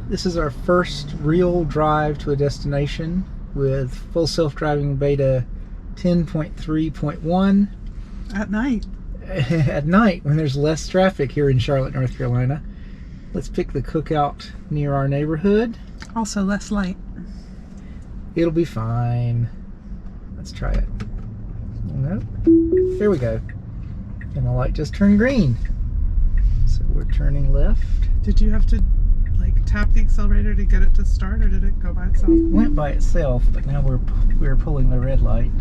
This is our first real drive to a destination with full self-driving beta 10.3.1. At night. At night when there's less traffic here in Charlotte, North Carolina. Let's pick the cookout near our neighborhood. Also less light. It'll be fine. Let's try it. Nope. There we go. And the light just turned green. So we're turning left. Did you have to like tap the accelerator to get it to start, or did it go by itself? It went by itself, but now we're pulling the red light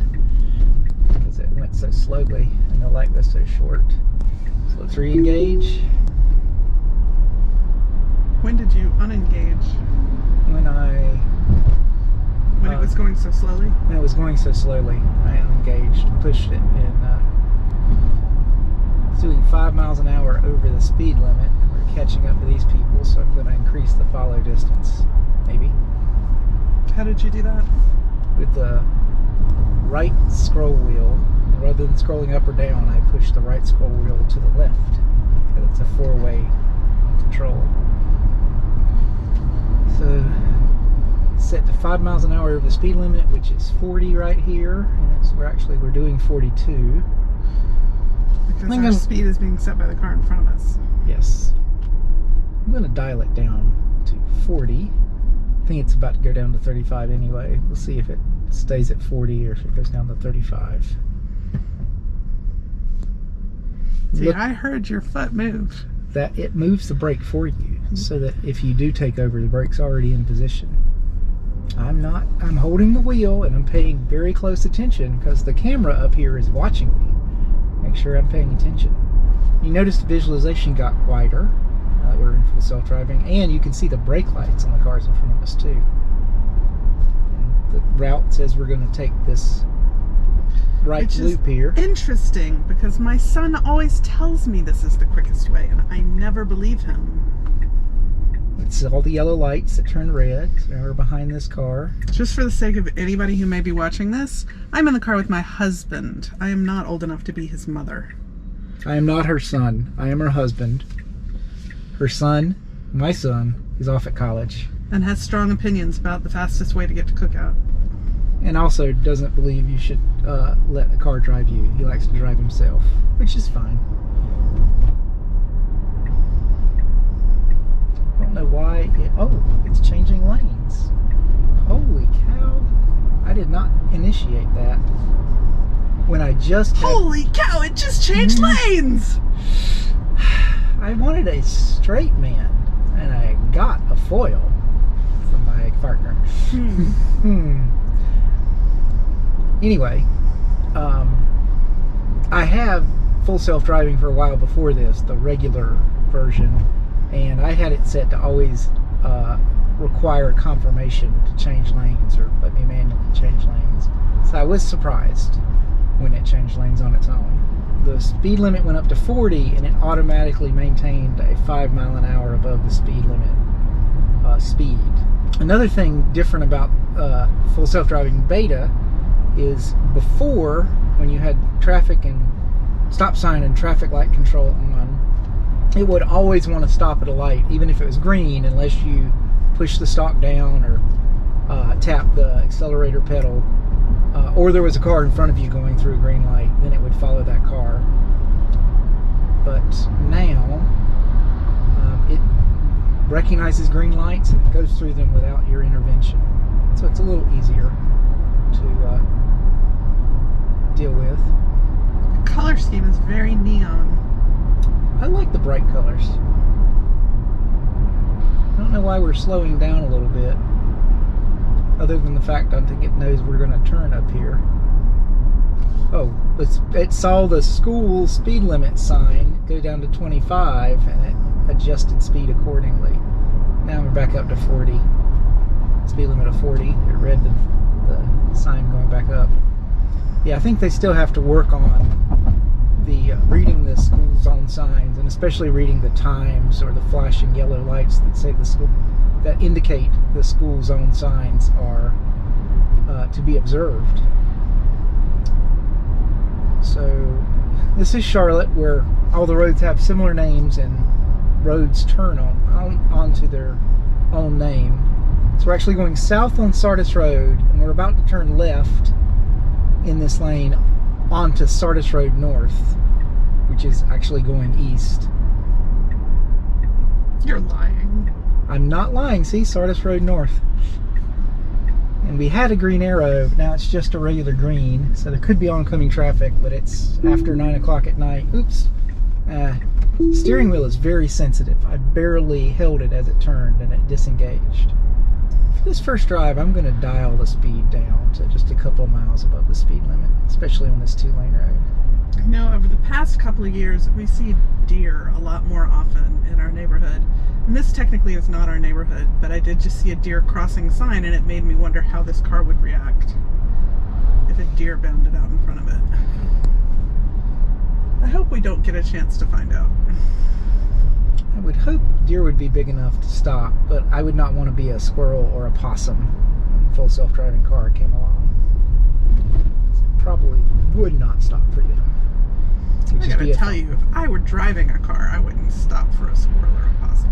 because it went so slowly and the light was so short. So let's re-engage. When did you unengage? When it was going so slowly? When it was going so slowly, I unengaged, pushed it, and it's doing 5 miles an hour over the speed limit. We're catching up to these people, so I'm going to increase the follow distance, maybe. How did you do that? With the right scroll wheel, rather than scrolling up or down, I push the right scroll wheel to the left. It's a four-way control. So set to 5 miles an hour over the speed limit, which is 40 right here, and we're doing 42. Because our speed is being set by the car in front of us. Yes. I'm going to dial it down to 40. I think it's about to go down to 35 anyway. We'll see if it stays at 40 or if it goes down to 35. See, Look, I heard your foot move. that it moves the brake for you, so that if you do take over, the brake's already in position. I'm holding the wheel and I'm paying very close attention because the camera up here is watching me. Make sure I'm paying attention. You notice the visualization got wider. We're in full self-driving, and you can see the brake lights on the cars in front of us too. And the route says we're going to take this right loop here. Interesting, because my son always tells me this is the quickest way, and I never believe him. It's all the yellow lights that turn red. So we're behind this car. Just for the sake of anybody who may be watching this, I'm in the car with my husband. I am not old enough to be his mother. I am not her son. I am her husband. Her son, my son, is off at college. And has strong opinions about the fastest way to get to Cookout. And also doesn't believe you should let a car drive you. He likes to drive himself, which is fine. I don't know why it's changing lanes. Holy cow. I did not initiate that. When I just Holy cow, it just changed lanes! I wanted a straight man, and I got a foil from my partner. Anyway, I have full self-driving for a while before this, the regular version, and I had it set to always require confirmation to change lanes or let me manually change lanes. So I was surprised when it changed lanes on its own. The speed limit went up to 40 and it automatically maintained a 5 mile an hour above the speed limit speed. Another thing different about full self-driving beta is before, when you had traffic and stop sign and traffic light control on, it would always want to stop at a light, even if it was green, unless you push the stalk down or tap the accelerator pedal, or there was a car in front of you going through a green light, then it would follow that car. But now it recognizes green lights and goes through them without your intervention. So it's a little easier to deal with. The color scheme is very neon. I like the bright colors. I don't know why we're slowing down a little bit, other than the fact I think it knows we're going to turn up here. Oh, it saw the school speed limit sign go down to 25 and it adjusted speed accordingly. Now we're back up to 40. Speed limit of 40. It read the sign going back up. Yeah, I think they still have to work on the reading the school zone signs, and especially reading the times or the flashing yellow lights that say the school, that indicate the school zone signs are to be observed. So this is Charlotte, where all the roads have similar names and roads turn onto their own name. So we're actually going south on Sardis Road, and we're about to turn left in this lane onto Sardis Road North, which is actually going east. You're lying. I'm not lying. See, Sardis Road North. And we had a green arrow. Now it's just a regular green, so there could be oncoming traffic, but it's after 9 o'clock at night. Oops. Steering wheel is very sensitive. I barely held it as it turned and it disengaged. For this first drive, I'm going to dial the speed down to just a couple miles above the speed limit, especially on this 2-lane road. I know over the past couple of years, we see deer a lot more often in our neighborhood. And this technically is not our neighborhood, but I did just see a deer crossing sign, and it made me wonder how this car would react if a deer bounded out in front of it. I hope we don't get a chance to find out. I would hope deer would be big enough to stop, but I would not want to be a squirrel or a possum when a full self-driving car came along. Probably would not stop for them. I gotta tell you, if I were driving a car, I wouldn't stop for a squirrel or a possum.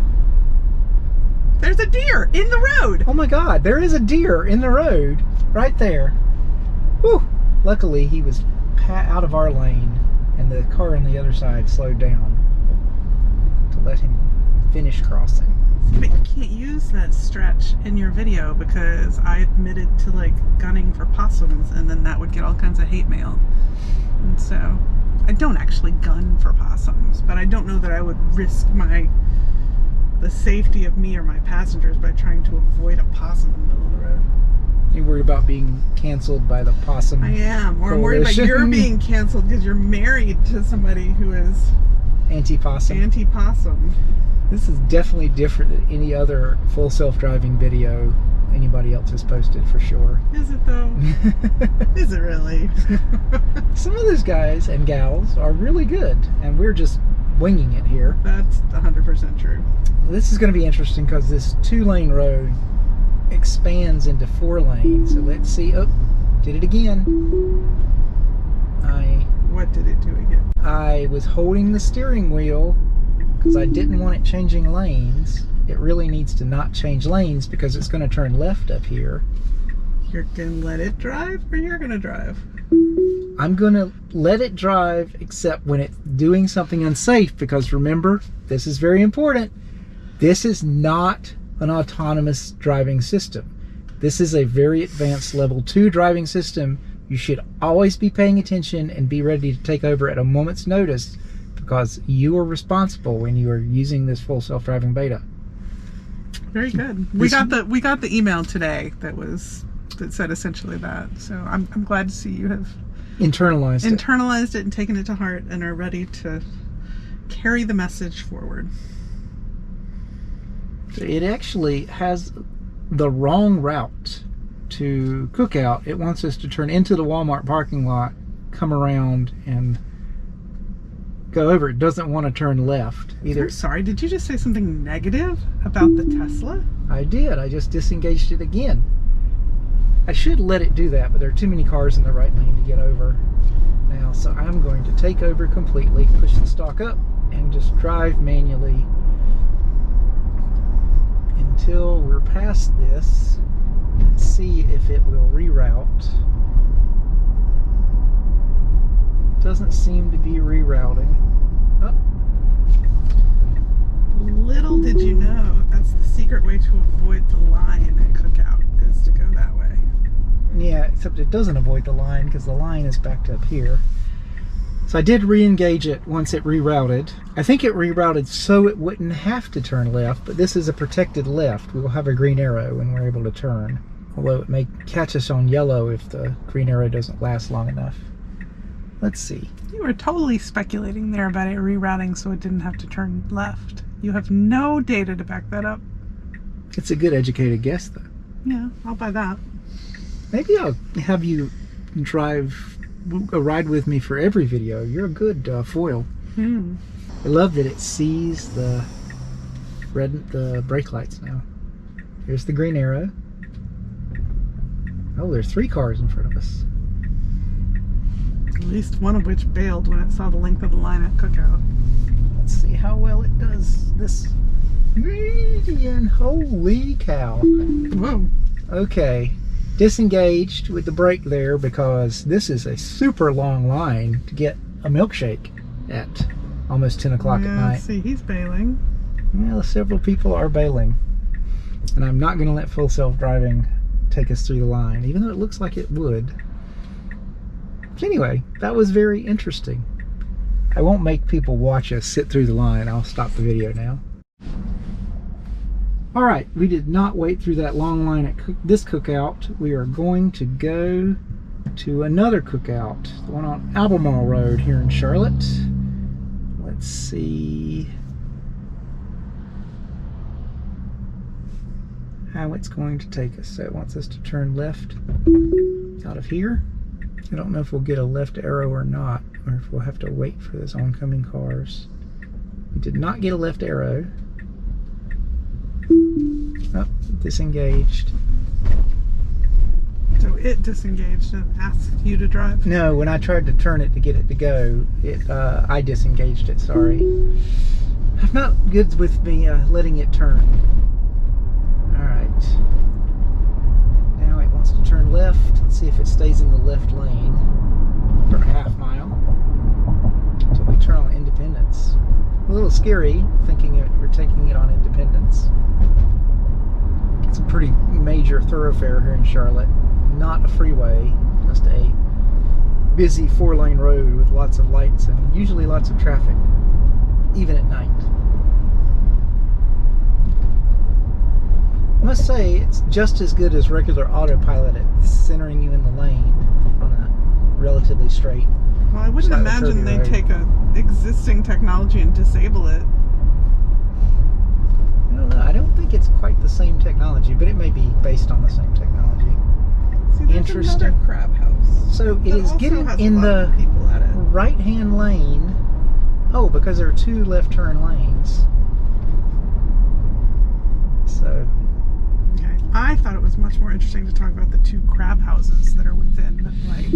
There's a deer in the road! Oh my God, there is a deer in the road, right there. Whew! Luckily, he was out of our lane, and the car on the other side slowed down to let him finish crossing. But you can't use that stretch in your video because I admitted to like gunning for possums, and then that would get all kinds of hate mail. And so I don't actually gun for possums, but I don't know that I would risk the safety of me or my passengers by trying to avoid a possum in the middle of the road. You worried about being canceled by the possum? I am. Or I'm worried about you're being canceled because you're married to somebody who is anti-possum. Anti-possum. This is definitely different than any other full self-driving video anybody else has posted, for sure. Is it though? Is it really? Some of those guys and gals are really good, and we're just winging it here. That's 100% true. This is going to be interesting because this 2-lane road expands into 4 lanes. So let's see. Oh, did it again. What did it do again? I was holding the steering wheel because I didn't want it changing lanes. It really needs to not change lanes because it's going to turn left up here. You're going to let it drive, or you're going to drive? I'm going to let it drive, except when it's doing something unsafe, because remember, this is very important. This is not an autonomous driving system. This is a very advanced level 2 driving system. You should always be paying attention and be ready to take over at a moment's notice, because you are responsible when you are using this full self-driving beta. Very good. We got the email today that said essentially that. So I'm glad to see you have internalized it and taken it to heart and are ready to carry the message forward. It actually has the wrong route to Cookout. It wants us to turn into the Walmart parking lot, come around, and go over. It doesn't want to turn left either. I'm sorry, did you just say something negative about the Tesla? I did. I just disengaged it again. I should let it do that, but there are too many cars in the right lane to get over now, so I'm going to take over completely, push the stalk up, and just drive manually until we're past this. Let's see if it will reroute. Doesn't seem to be rerouting. Oh. Little did you know, that's the secret way to avoid the line at Cookout, is to go that way. Yeah, except it doesn't avoid the line because the line is backed up here. So I did re-engage it once it rerouted. I think it rerouted so it wouldn't have to turn left, but this is a protected left. We will have a green arrow when we're able to turn. Although it may catch us on yellow if the green arrow doesn't last long enough. Let's see. You were totally speculating there about it rerouting so it didn't have to turn left. You have no data to back that up. It's a good educated guess, though. Yeah, I'll buy that. Maybe I'll have you drive a ride with me for every video. You're a good foil. I love that it sees the brake lights now. Here's the green arrow. Oh, there's 3 cars in front of us. At least one of which bailed when it saw the length of the line at Cookout. Let's see how well it does this Median, holy cow. Whoa. Okay, disengaged with the brake there because this is a super long line to get a milkshake at almost 10 o'clock at night. See, he's bailing. Well, several people are bailing. And I'm not going to let full self-driving take us through the line, even though it looks like it would. Anyway, that was very interesting. I won't make people watch us sit through the line. I'll stop the video now. Alright, we did not wait through that long line at this cookout. We are going to go to another cookout, the one on Idlewild Rd here in Charlotte. Let's see how it's going to take us. So it wants us to turn left out of here. I don't know if we'll get a left arrow or not, or if we'll have to wait for those oncoming cars. We did not get a left arrow. Oh, disengaged. So it disengaged and asked you to drive? No, when I tried to turn it to get it to go, I disengaged it, sorry. I'm not good with me letting it turn. Alright. Now it wants to turn left. Let's see if it stays in the left lane for a half mile until we turn on Independence. A little scary thinking we're taking it on Independence. It's a pretty major thoroughfare here in Charlotte. Not a freeway, just a busy 4-lane road with lots of lights and usually lots of traffic, even at night. I must say, it's just as good as regular autopilot at centering you in the lane on a relatively straight. Well, I wouldn't imagine they take a existing technology and disable it. I don't know. I don't think it's quite the same technology, but it may be based on the same technology. See, there's Interesting. Another crab house. So it is getting in the right-hand lane. Oh, because there are 2 left turn lanes. So. Okay. I thought it was much more interesting to talk about the 2 crab houses that are within like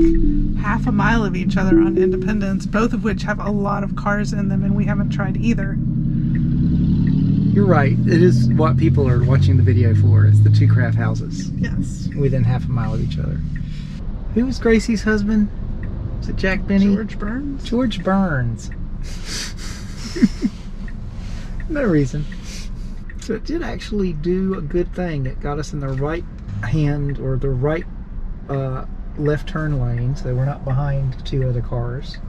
half a mile of each other on Independence, both of which have a lot of cars in them, and we haven't tried either. You're right. It is what people are watching the video for. It's the 2 crab houses. Yes. Within half a mile of each other. Who was Gracie's husband? Was it Jack Benny? George Burns. George Burns. No reason. So it did actually do a good thing. It got us in the right hand or the right left turn lane, so we're not behind 2 other cars.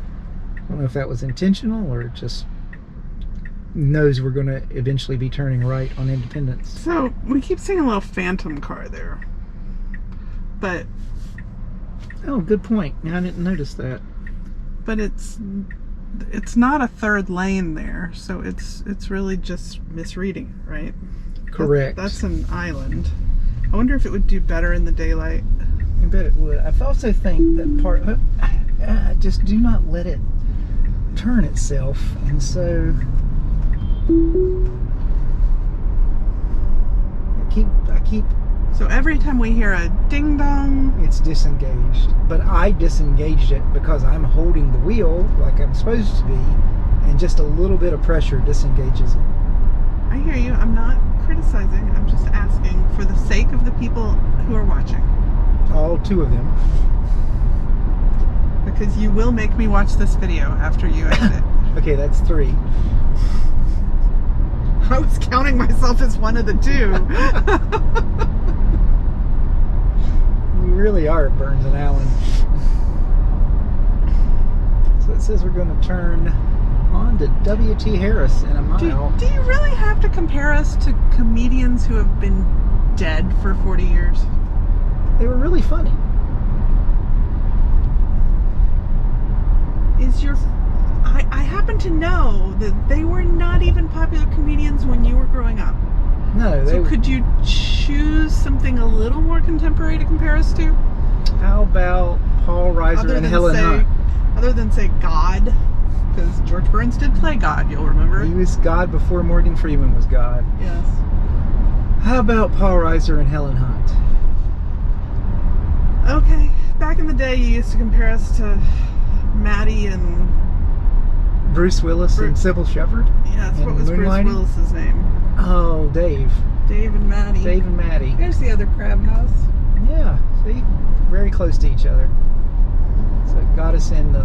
I don't know if that was intentional or just knows we're going to eventually be turning right on Independence. So we keep seeing a little phantom car there, but oh, good point. Yeah, I didn't notice that. But it's not a 3rd lane there, so it's really just misreading, right? Correct. That's an island. I wonder if it would do better in the daylight. I bet it would. I also think that part just do not let it turn itself, and so I keep. So every time we hear a ding dong, it's disengaged. But I disengaged it because I'm holding the wheel like I'm supposed to be, and just a little bit of pressure disengages it. I hear you. I'm not criticizing. I'm just asking for the sake of the people who are watching. All 2 of them. Because you will make me watch this video after you edit it. Okay, that's 3. I was counting myself as one of the 2. We really are Burns and Allen. So it says we're going to turn on to W.T. Harris in a mile. Do you really have to compare us to comedians who have been dead for 40 years? They were really funny. I happen to know that they were not even popular comedians when you were growing up. No, So could you choose something a little more contemporary to compare us to? How about Paul Reiser and Helen Hunt? Other than say God, because George Burns did play God, you'll remember. He was God before Morgan Freeman was God. Yes. How about Paul Reiser and Helen Hunt? Okay, back in the day you used to compare us to Maddie and Bruce Willis and Sybil Shepherd? Yes, and what was Bruce Moonlighting? Willis's name? Oh, Dave. Dave and Maddie. Dave and Maddie. There's the other crab house. Yeah, see? Very close to each other. So it got us in the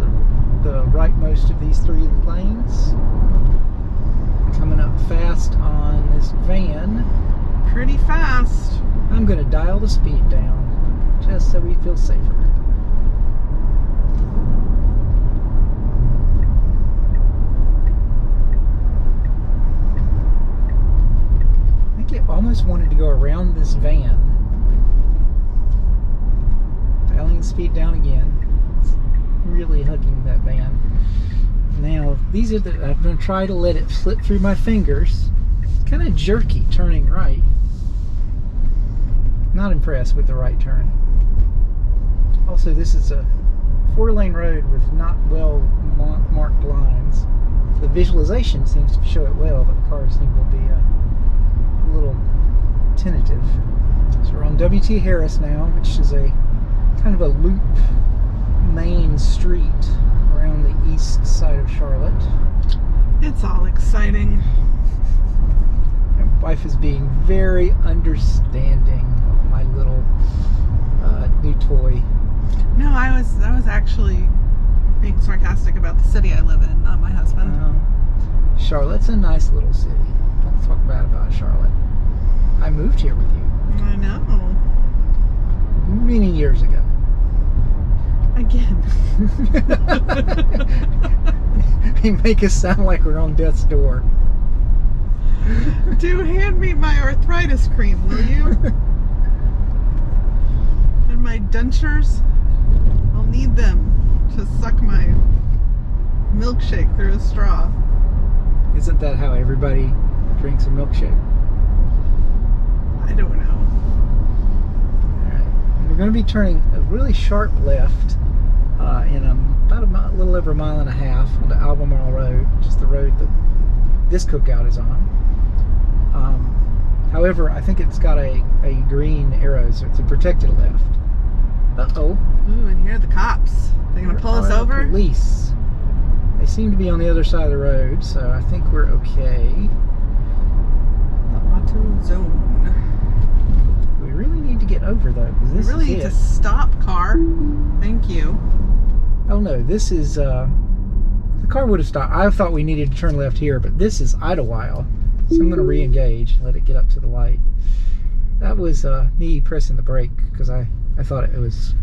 rightmost of these 3 lanes. Coming up fast on this van. Pretty fast. I'm going to dial the speed down just so we feel safer. I think it almost wanted to go around this van. Dialing the speed down again. It's really hugging that van. Now, these are I'm going to try to let it slip through my fingers. It's kind of jerky turning right. Not impressed with the right turn. Also, this is a 4-lane road with not well marked lines. The visualization seems to show it well, but the cars seem to be a little tentative. So we're on W.T. Harris now, which is a kind of a loop main street around the east side of Charlotte. It's all exciting. My wife is being very understanding of my little new toy. No, I was actually being sarcastic about the city I live in, not my husband. Charlotte's a nice little city. Don't talk bad about Charlotte. I moved here with you. I know. Many years ago. Again. You make us sound like we're on death's door. Do hand me my arthritis cream, will you? And my dentures. I'll need them to suck my milkshake through a straw. Isn't that how everybody drinks a milkshake? I don't know. Alright. We're going to be turning a really sharp left in about a little over 1.5 miles onto Albemarle Road, which is the road that this cookout is on. However, I think it's got a green arrow, so it's a protected left. Uh-oh. Ooh, and here are the cops. They're going to pull us over? Police. They seem to be on the other side of the road, so I think we're okay. The auto zone. We really need to get over, though, because this We really is need it. to stop, car. Thank you. Oh, no, this is... the car would have stopped. I thought we needed to turn left here, but this is Idlewild. So I'm going to re-engage and let it get up to the light. That was me pressing the brake because I thought it was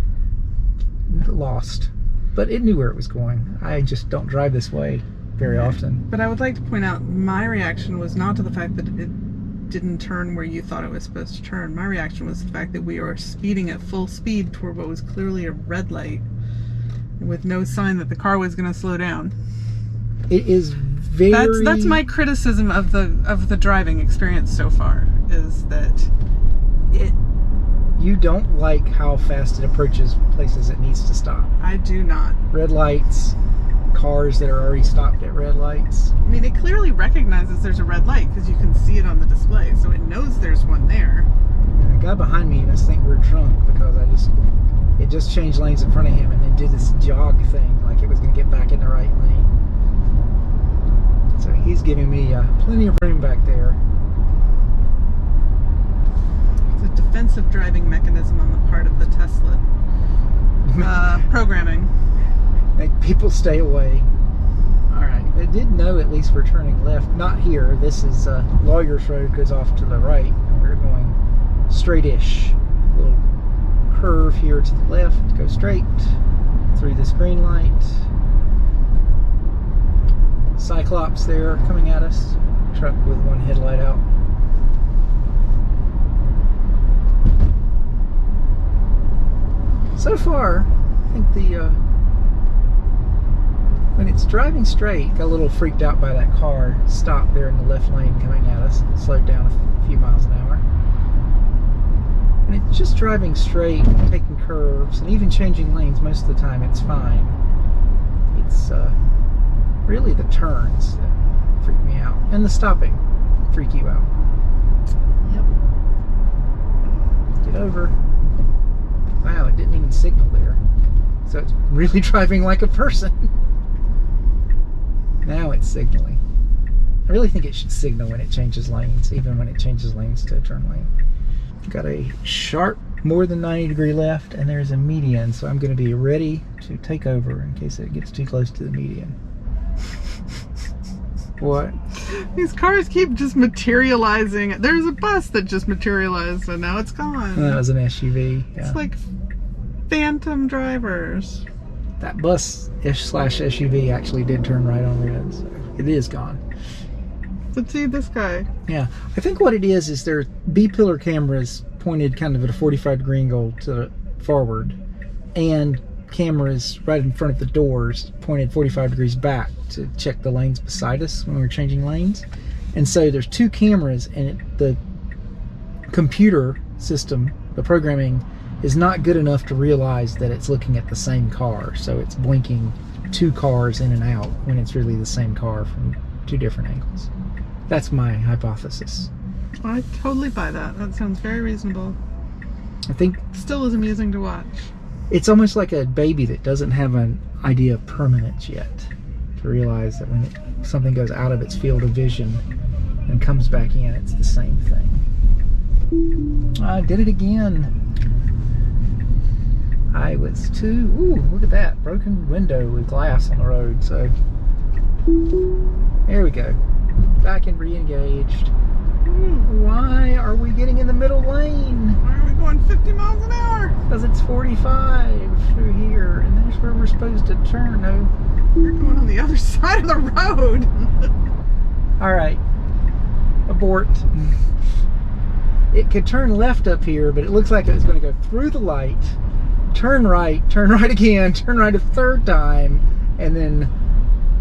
lost. But it knew where it was going. I just don't drive this way very often. But I would like to point out, my reaction was not to the fact that it didn't turn where you thought it was supposed to turn. My reaction was the fact that we were speeding at full speed toward what was clearly a red light with no sign that the car was going to slow down. It is very... That's my criticism of the driving experience so far, is that you don't like how fast it approaches places it needs to stop. I do not. Red lights, cars that are already stopped at red lights. I mean, it clearly recognizes there's a red light because you can see it on the display, so it knows there's one there. And the guy behind me must think we're drunk because it just changed lanes in front of him and then did this jog thing like it was going to get back in the right lane. So he's giving me plenty of room back there. It's a defensive driving mechanism on the part of the Tesla programming. Make people stay away. Alright, it did know at least we're turning left. Not here. This is Lawyers Road, goes off to the right. And we're going straight-ish. Little curve here to the left. Go straight through this green light. Cyclops there coming at us. Truck with one headlight out. So far, I think when it's driving straight, got a little freaked out by that car. Stopped there in the left lane coming at us. Slowed down a few miles an hour. And it's just driving straight, taking curves, and even changing lanes most of the time, it's fine. It's really the turns that freak me out. And the stopping freak you out. Yep. Get over. Wow, it didn't even signal there. So it's really driving like a person. Now it's signaling. I really think it should signal when it changes lanes, even when it changes lanes to a turn lane. Got a sharp more than 90-degree left, and there's a median, so I'm going to be ready to take over in case it gets too close to the median. What? These cars keep just materializing. There's a bus that just materialized and now it's gone. That was an SUV. Yeah. It's like phantom drivers. That bus/SUV actually did turn right on red, so it is gone. Let's see this guy. Yeah, I think what it is there are B-pillar cameras pointed kind of at a 45-degree angle to forward, and cameras right in front of the doors pointed 45 degrees back to check the lanes beside us when we're changing lanes. And so there's two cameras, and the computer system, the programming, is not good enough to realize that it's looking at the same car. So it's blinking two cars in and out when it's really the same car from two different angles. That's my hypothesis. I totally buy that. That sounds very reasonable. I think Still is amusing to watch. it's almost like a baby that doesn't have an idea of permanence yet, to realize that when something goes out of its field of vision and comes back in, it's the same thing. I did it again. I was too... Ooh, look at that. Broken window with glass on the road. So, there we go. Back and re-engaged. Why are we getting in the middle lane? Why are we going 50 miles an hour? Because it's 45 through here, and there's where we're supposed to turn. No. You're going on the other side of the road. All right. Abort. It could turn left up here, but it looks like it was going to go through the light, turn right again, turn right a third time, and then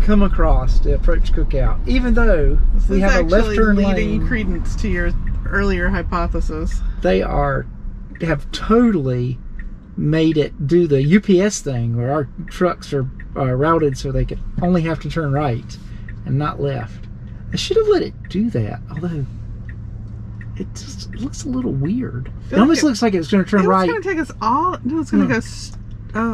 come across to approach Cookout. Even though we have a left turn lane. Leading credence to your earlier hypothesis. They have totally made it do the UPS thing where our trucks are routed so they could only have to turn right and not left. I should have let it do that, although it just looks a little weird. It almost looks like it's going to turn right. It's going to take us all... No, it's going to go...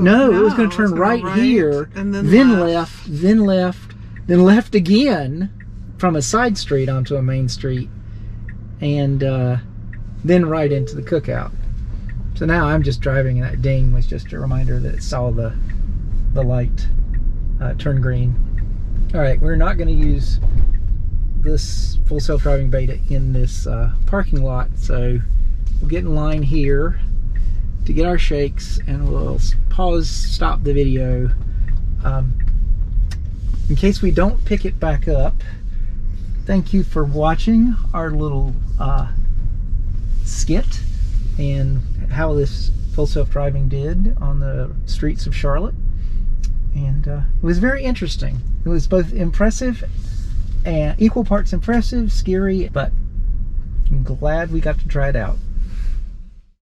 No, it was going to turn right here, and then left, then left again from a side street onto a main street, and then right into the Cookout. So now I'm just driving, and that ding was just a reminder that it saw the light turn green. All right, we're not going to use this full self-driving beta in this parking lot, so we'll get in line here to get our shakes, and we'll stop the video in case we don't pick it back up. Thank you for watching our little skit and how this full self-driving did on the streets of Charlotte, and it was very interesting. It was both impressive and equal parts impressive, scary, but I'm glad we got to try it out.